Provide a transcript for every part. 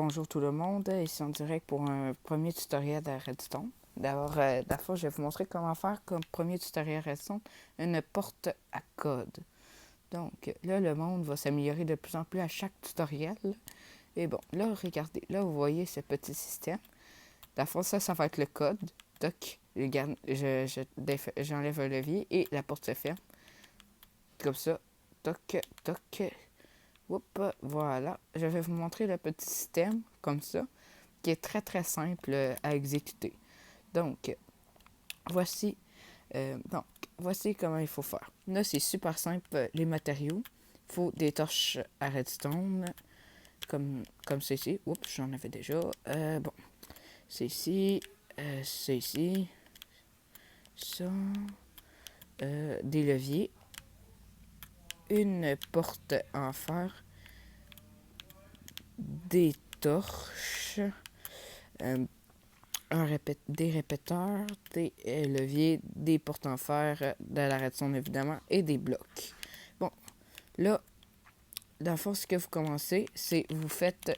Bonjour tout le monde, ici en direct pour un premier tutoriel de Redstone. D'abord, je vais vous montrer comment faire comme premier tutoriel Redstone une porte à code. Donc là, le monde va s'améliorer de plus en plus à chaque tutoriel. Et bon, là, regardez, là, vous voyez ce petit système. D'abord, ça va être le code. Toc, j'enlève un levier et la porte se ferme. Comme ça, toc, toc. Oups, voilà. Je vais vous montrer le petit système, comme ça, qui est très très simple à exécuter. Donc, voici, voici comment il faut faire. Là, c'est super simple, les matériaux. Il faut des torches à redstone, comme ceci. Oups, j'en avais déjà. Bon, c'est ici, ça, des leviers, une porte en fer, des torches, des répéteurs, des leviers, des portes en fer, de la redstone évidemment, et des blocs. Bon, là, dans le fond, ce que vous commencez, c'est vous faites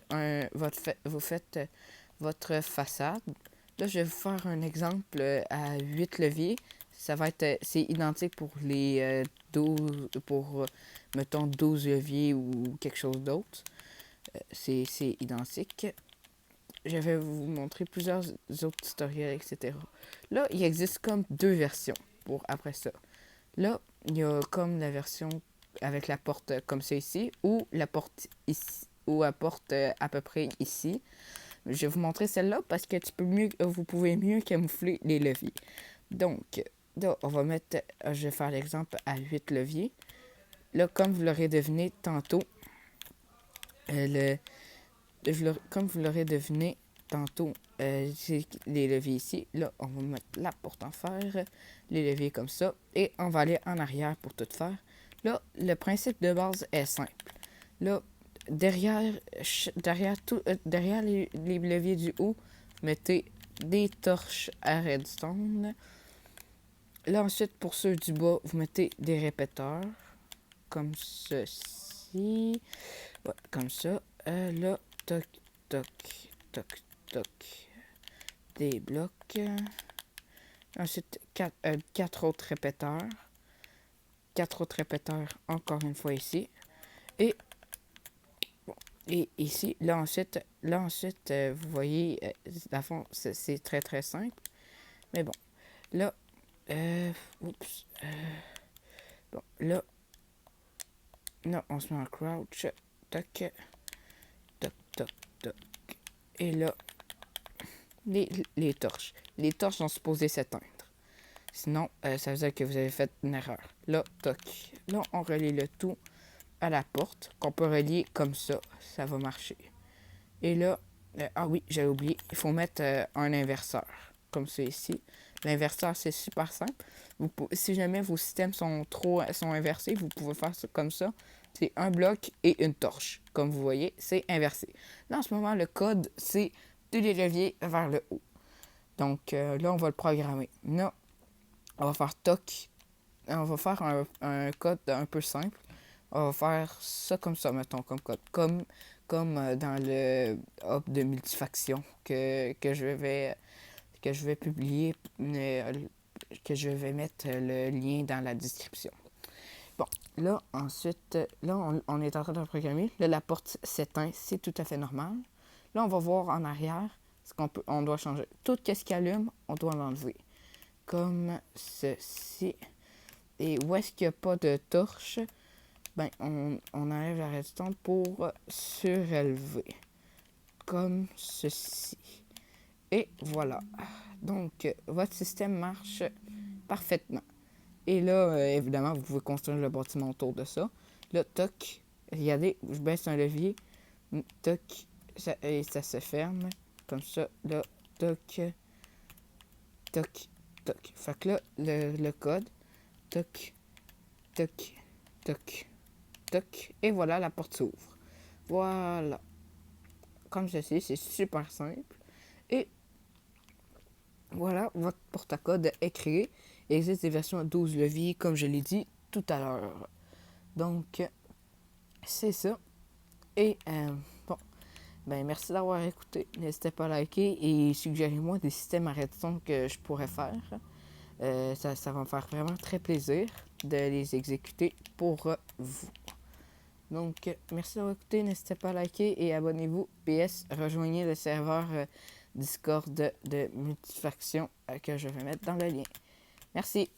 votre façade. Là, je vais vous faire un exemple à 8 leviers. Ça va être, c'est identique pour les 12, mettons, 12 leviers ou quelque chose d'autre. C'est identique. Je vais vous montrer plusieurs autres tutoriels, etc. Là, il existe comme deux versions pour après ça. Là, il y a comme la version avec la porte comme ça ici, ou la porte ici, ou la porte à peu près ici. Je vais vous montrer celle-là parce que vous pouvez mieux camoufler les leviers. Donc, là, on va mettre, je vais faire l'exemple à 8 leviers. Là, comme vous l'aurez deviné tantôt, comme vous l'aurez deviné tantôt, j'ai les leviers ici. Là, on va mettre la porte en fer, les leviers comme ça, et on va aller en arrière pour tout faire. Là, le principe de base est simple. Là, derrière les leviers du haut, vous mettez des torches à redstone. Là, ensuite, pour ceux du bas, vous mettez des répéteurs, comme ceci. Ouais, comme ça. Là, toc, toc, toc, toc. Des blocs. Ensuite, quatre autres répéteurs. Quatre autres répéteurs, encore une fois ici. Et, bon, et ici, là ensuite, vous voyez, à fond, c'est très très simple. Mais bon, là, oups, bon, là, on se met en crouch. Toc, toc, toc, toc. Et là, les torches. Les torches sont supposées s'éteindre. Sinon, ça veut dire que vous avez fait une erreur. Là, toc. Là, on relie le tout à la porte, qu'on peut relier comme ça. Ça va marcher. Et là, ah oui, j'ai oublié. Il faut mettre un inverseur, comme c'est ici. L'inverseur, c'est super simple. Si jamais vos systèmes sont inversés, vous pouvez faire ça comme ça. C'est un bloc et une torche. Comme vous voyez, c'est inversé. Là, en ce moment, le code, c'est tous les leviers vers le haut. Donc là, on va le programmer. Là, on va faire toc. On va faire un code un peu simple. On va faire ça comme ça, mettons, comme code. Comme dans le hub de multifaction que je vais publier, que je vais mettre le lien dans la description. Bon, là, ensuite, là, on est en train de programmer. Là, la porte s'éteint, c'est tout à fait normal. Là, on va voir en arrière ce on doit changer. Tout ce qui allume, on doit l'enlever. Comme ceci. Et où est-ce qu'il n'y a pas de torche, ben, on enlève la redstone pour surélever. Comme ceci. Et voilà. Donc, votre système marche parfaitement. Et là, évidemment, vous pouvez construire le bâtiment autour de ça. Là, toc, regardez, je baisse un levier. Toc, et ça se ferme. Comme ça, là, toc, toc, toc. Fait que là, le code, toc, toc, toc, toc. Et voilà, la porte s'ouvre. Voilà. Comme ceci, c'est super simple. Et voilà, votre porte à code est créé. Il existe des versions à 12 leviers, comme je l'ai dit tout à l'heure. Donc, c'est ça. Et bon, Ben, merci d'avoir écouté. N'hésitez pas à liker et suggérez-moi des systèmes à redstone que je pourrais faire. Ça va me faire vraiment très plaisir de les exécuter pour vous. Donc, merci d'avoir écouté. N'hésitez pas à liker et abonnez-vous. PS, rejoignez le serveur Discord de Multifaction que je vais mettre dans le lien. Merci.